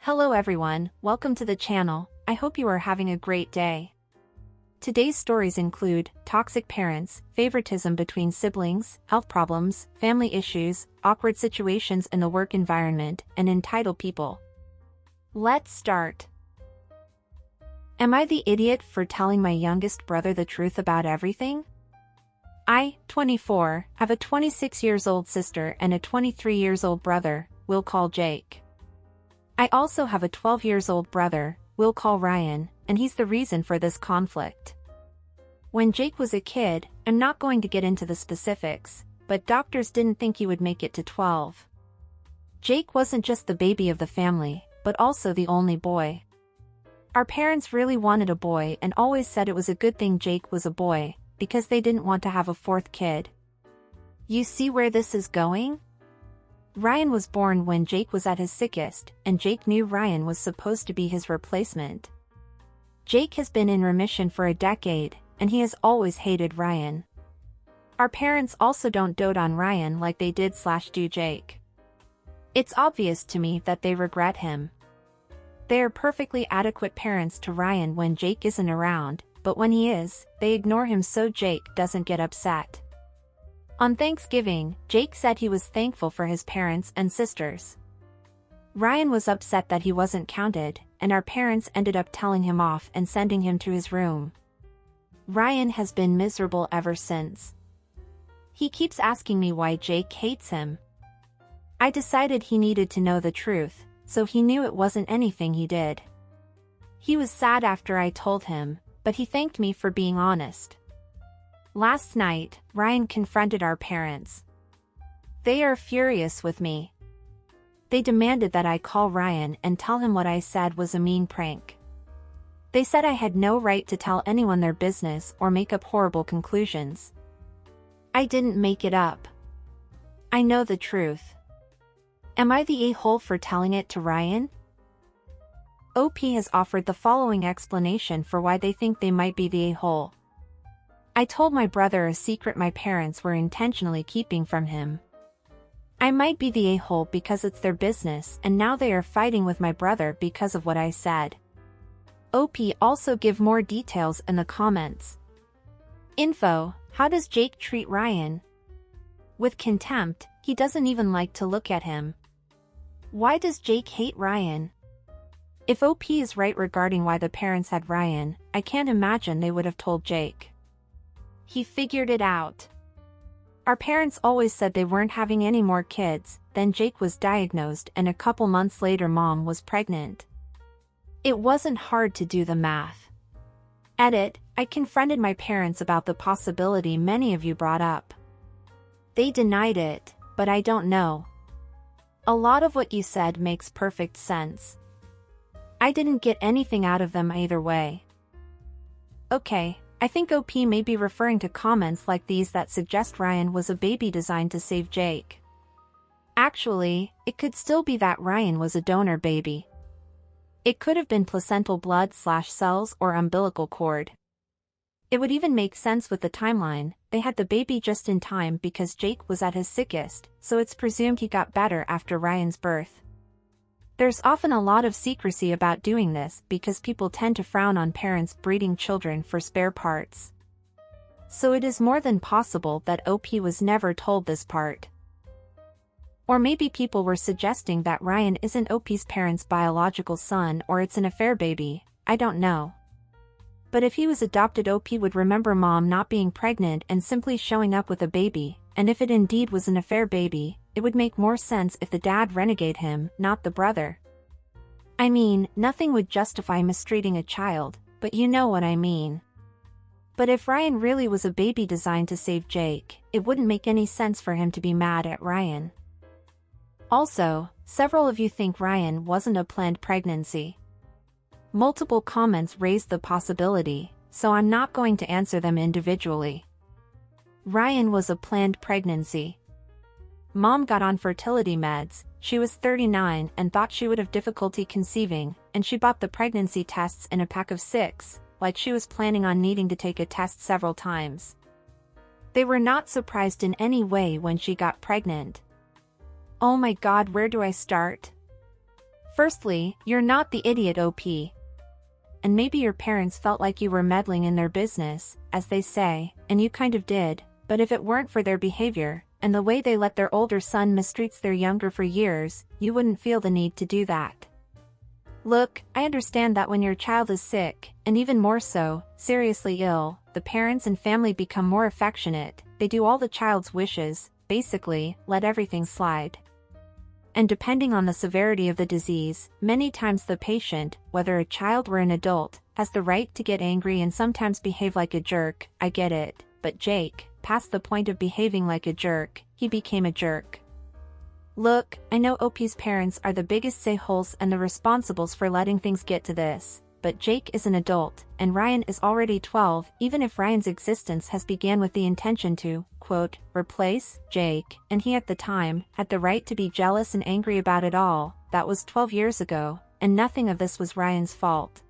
Hello everyone, welcome to the channel. I hope you are having a great day. Today's stories include toxic parents, favoritism between siblings, health problems, family issues, awkward situations in the work environment, and entitled people. Let's start. Am I the idiot for telling my youngest brother the truth about everything? I, 24, have a 26-year-old sister and a 23-year-old brother, we'll call Jake. I also have a 12-year-old brother, we'll call Ryan, and he's the reason for this conflict. When Jake was a kid, I'm not going to get into the specifics, but doctors didn't think he would make it to 12. Jake wasn't just the baby of the family, but also the only boy. Our parents really wanted a boy and always said it was a good thing Jake was a boy, because they didn't want to have a fourth kid. You see where this is going? Ryan was born when Jake was at his sickest, and Jake knew Ryan was supposed to be his replacement. Jake has been in remission for a decade, and he has always hated Ryan. Our parents also don't dote on Ryan like they did/do Jake. It's obvious to me that they regret him. They are perfectly adequate parents to Ryan when Jake isn't around, but when he is, they ignore him so Jake doesn't get upset. On Thanksgiving, Jake said he was thankful for his parents and sisters. Ryan was upset that he wasn't counted, and our parents ended up telling him off and sending him to his room. Ryan has been miserable ever since. He keeps asking me why Jake hates him. I decided he needed to know the truth, so he knew it wasn't anything he did. He was sad after I told him, but he thanked me for being honest. Last night, Ryan confronted our parents. They are furious with me. They demanded that I call Ryan and tell him what I said was a mean prank. They said I had no right to tell anyone their business or make up horrible conclusions. I didn't make it up. I know the truth. Am I the a-hole for telling it to Ryan? OP has offered the following explanation for why they think they might be the a-hole. I told my brother a secret my parents were intentionally keeping from him. I might be the a-hole because it's their business and now they are fighting with my brother because of what I said. OP also give more details in the comments. Info: how does Jake treat Ryan? With contempt, he doesn't even like to look at him. Why does Jake hate Ryan? If OP is right regarding why the parents had Ryan, I can't imagine they would have told Jake. He figured it out. Our parents always said they weren't having any more kids, then Jake was diagnosed and a couple months later Mom was pregnant. It wasn't hard to do the math. Edit: I confronted my parents about the possibility many of you brought up. They denied it, but I don't know. A lot of what you said makes perfect sense. I didn't get anything out of them either way. Okay, I think OP may be referring to comments like these that suggest Ryan was a baby designed to save Jake. Actually, it could still be that Ryan was a donor baby. It could have been placental blood/cells or umbilical cord. It would even make sense with the timeline. They had the baby just in time because Jake was at his sickest, so it's presumed he got better after Ryan's birth. There's often a lot of secrecy about doing this because people tend to frown on parents breeding children for spare parts. So it is more than possible that OP was never told this part. Or maybe people were suggesting that Ryan isn't OP's parents' biological son or it's an affair baby, I don't know. But if he was adopted, OP would remember Mom not being pregnant and simply showing up with a baby, and if it indeed was an affair baby, it would make more sense if the dad renegade him, not the brother. I mean, nothing would justify mistreating a child, but you know what I mean. But if Ryan really was a baby designed to save Jake, it wouldn't make any sense for him to be mad at Ryan. Also, several of you think Ryan wasn't a planned pregnancy. Multiple comments raised the possibility, so I'm not going to answer them individually. Ryan was a planned pregnancy. Mom got on fertility meds, she was 39 and thought she would have difficulty conceiving, and she bought the pregnancy tests in a pack of 6, like she was planning on needing to take a test several times. They were not surprised in any way when she got pregnant. Oh my God, where do I start? Firstly, you're not the idiot OP. And maybe your parents felt like you were meddling in their business, as they say, and you kind of did, but if it weren't for their behavior, and the way they let their older son mistreats their younger for years, you wouldn't feel the need to do that. Look, I understand that when your child is sick, and even more so, seriously ill, the parents and family become more affectionate, they do all the child's wishes, basically, let everything slide. And depending on the severity of the disease, many times the patient, whether a child or an adult, has the right to get angry and sometimes behave like a jerk. I get it, but Jake, past the point of behaving like a jerk, he became a jerk. Look, I know OP's parents are the biggest say-holes and the responsibles for letting things get to this, but Jake is an adult, and Ryan is already 12, even if Ryan's existence has began with the intention to, quote, replace Jake, and he at the time had the right to be jealous and angry about it all. That was 12 years ago, and nothing of this was Ryan's fault.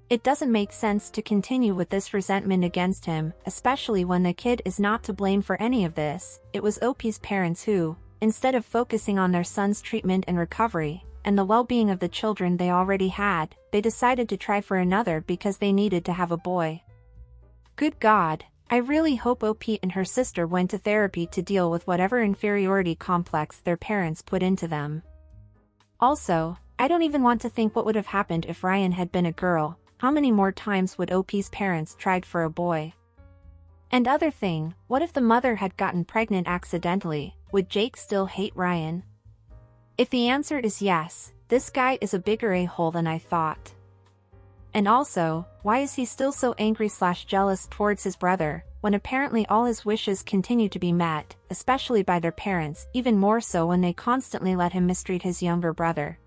It doesn't make sense to continue with this resentment against him, especially when the kid is not to blame for any of this. It was OP's parents who, instead of focusing on their son's treatment and recovery, and the well-being of the children they already had, they decided to try for another because they needed to have a boy. Good God, I really hope OP and her sister went to therapy to deal with whatever inferiority complex their parents put into them. Also, I don't even want to think what would have happened if Ryan had been a girl. How many more times would OP's parents tried for a boy? And other thing, what if the mother had gotten pregnant accidentally? Would Jake still hate Ryan? If the answer is yes, this guy is a bigger a-hole than I thought. And also, why is he still so angry/jealous towards his brother, when apparently all his wishes continue to be met, especially by their parents, even more so when they constantly let him mistreat his younger brother?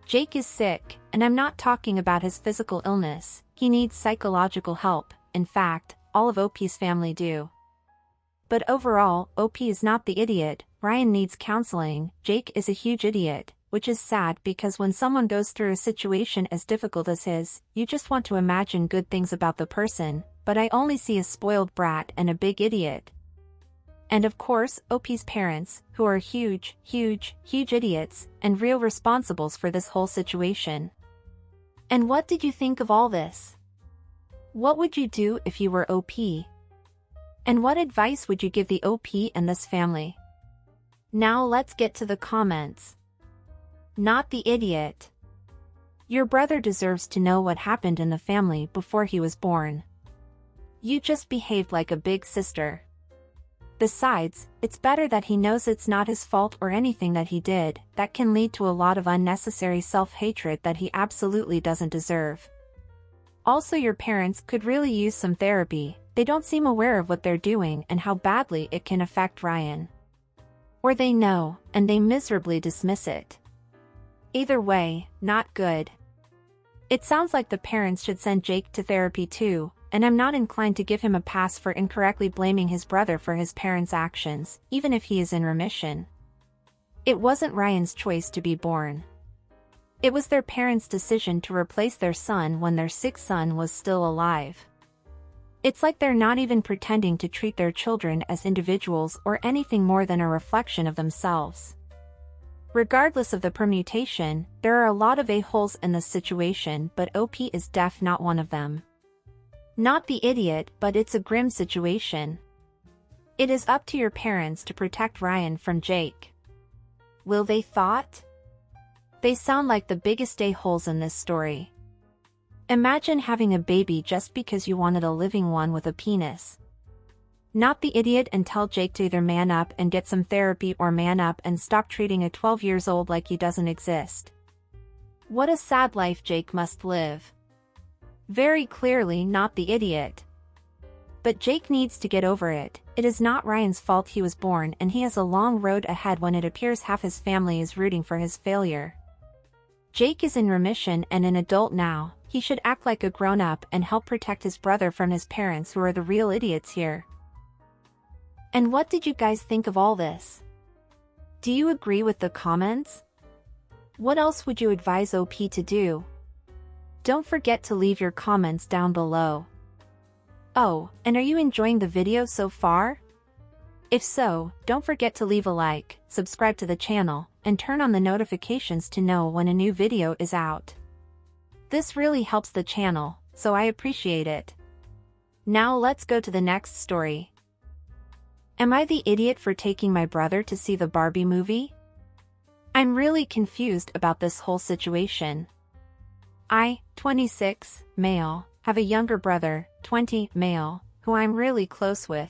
Jake is sick, and I'm not talking about his physical illness, he needs psychological help. In fact, all of OP's family do. But overall, OP is not the idiot. Ryan needs counseling. Jake is a huge idiot, which is sad because when someone goes through a situation as difficult as his, you just want to imagine good things about the person, but I only see a spoiled brat and a big idiot. And of course, OP's parents, who are huge idiots, and real responsibles for this whole situation. And what did you think of all this? What would you do if you were OP? And what advice would you give the OP and this family? Now let's get to the comments. Not the idiot. Your brother deserves to know what happened in the family before he was born. You just behaved like a big sister. Besides, it's better that he knows it's not his fault or anything that he did. That can lead to a lot of unnecessary self-hatred that he absolutely doesn't deserve. Also, your parents could really use some therapy. They don't seem aware of what they're doing and how badly it can affect Ryan. Or they know, and they miserably dismiss it. Either way, not good. It sounds like the parents should send Jake to therapy too, and I'm not inclined to give him a pass for incorrectly blaming his brother for his parents' actions, even if he is in remission. It wasn't Ryan's choice to be born. It was their parents' decision to replace their son when their sick son was still alive. It's like they're not even pretending to treat their children as individuals or anything more than a reflection of themselves. Regardless of the permutation, there are a lot of a-holes in this situation, but OP is not one of them. Not the idiot, but it's a grim situation. It is up to your parents to protect Ryan from Jake. Will they thought? They sound like the biggest a-holes in this story. Imagine having a baby just because you wanted a living one with a penis. Not the idiot, and tell Jake to either man up and get some therapy or man up and stop treating a 12 years old like he doesn't exist. What a sad life Jake must live. Very clearly not the idiot. But Jake needs to get over it. It is not Ryan's fault he was born, and he has a long road ahead when it appears half his family is rooting for his failure. Jake is in remission and an adult now. He should act like a grown-up and help protect his brother from his parents, who are the real idiots here. And what did you guys think of all this? Do you agree with the comments? What else would you advise OP to do? Don't forget to leave your comments down below. Oh, and are you enjoying the video so far? If so, don't forget to leave a like, subscribe to the channel, and turn on the notifications to know when a new video is out. This really helps the channel, so I appreciate it. Now let's go to the next story. Am I the idiot for taking my brother to see the Barbie movie? I'm really confused about this whole situation. I, 26, male, have a younger brother, 20, male, who I'm really close with.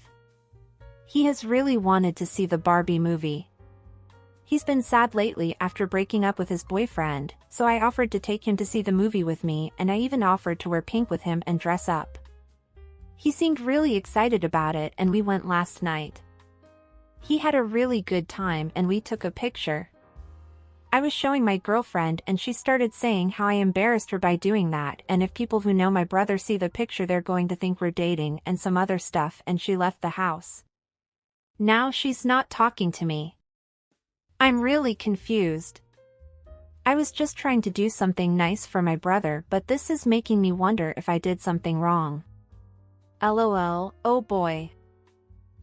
He has really wanted to see the Barbie movie. He's been sad lately after breaking up with his boyfriend, so I offered to take him to see the movie with me, and I even offered to wear pink with him and dress up. He seemed really excited about it, and we went last night. He had a really good time and we took a picture. I was showing my girlfriend and she started saying how I embarrassed her by doing that, and if people who know my brother see the picture they're going to think we're dating and some other stuff, and she left the house. Now she's not talking to me. I'm really confused. I was just trying to do something nice for my brother, but this is making me wonder if I did something wrong. LOL, oh boy.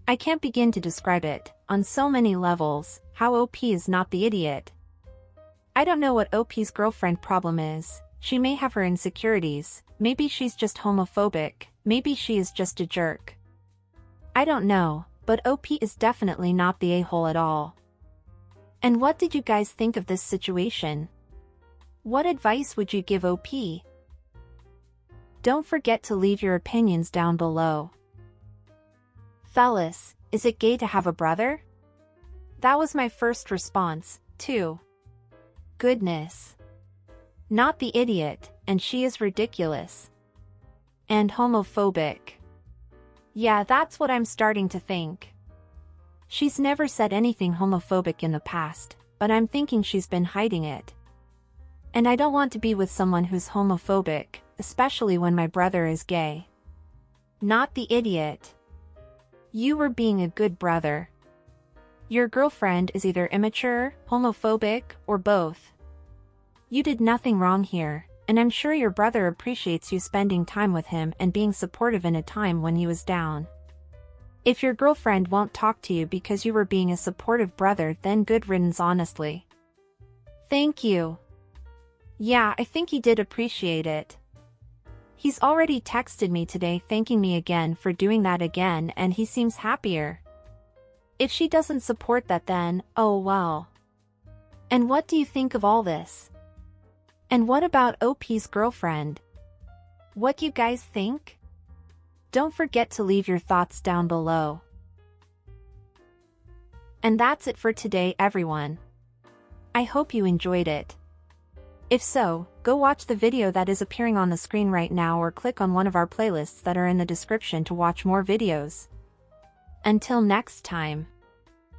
I can't begin to describe it, on so many levels, how OP is not the idiot. I don't know what OP's girlfriend problem is. She may have her insecurities, maybe she's just homophobic, maybe she is just a jerk. I don't know, but OP is definitely not the a-hole at all. And what did you guys think of this situation? What advice would you give OP? Don't forget to leave your opinions down below. Fellas, is it gay to have a brother? That was my first response, too. Goodness. Not the idiot, and she is ridiculous. And homophobic. Yeah, that's what I'm starting to think. She's never said anything homophobic in the past, but I'm thinking she's been hiding it. And I don't want to be with someone who's homophobic, especially when my brother is gay. Not the idiot. You were being a good brother. Your girlfriend is either immature, homophobic, or both. You did nothing wrong here, and I'm sure your brother appreciates you spending time with him and being supportive in a time when he was down. If your girlfriend won't talk to you because you were being a supportive brother, then good riddance, honestly. Thank you. Yeah, I think he did appreciate it. He's already texted me today thanking me again for doing that again, and he seems happier. If she doesn't support that, then, oh well. And what do you think of all this? And what about OP's girlfriend? What do you guys think? Don't forget to leave your thoughts down below. And that's it for today, everyone. I hope you enjoyed it. If so, go watch the video that is appearing on the screen right now, or click on one of our playlists that are in the description to watch more videos. Until next time.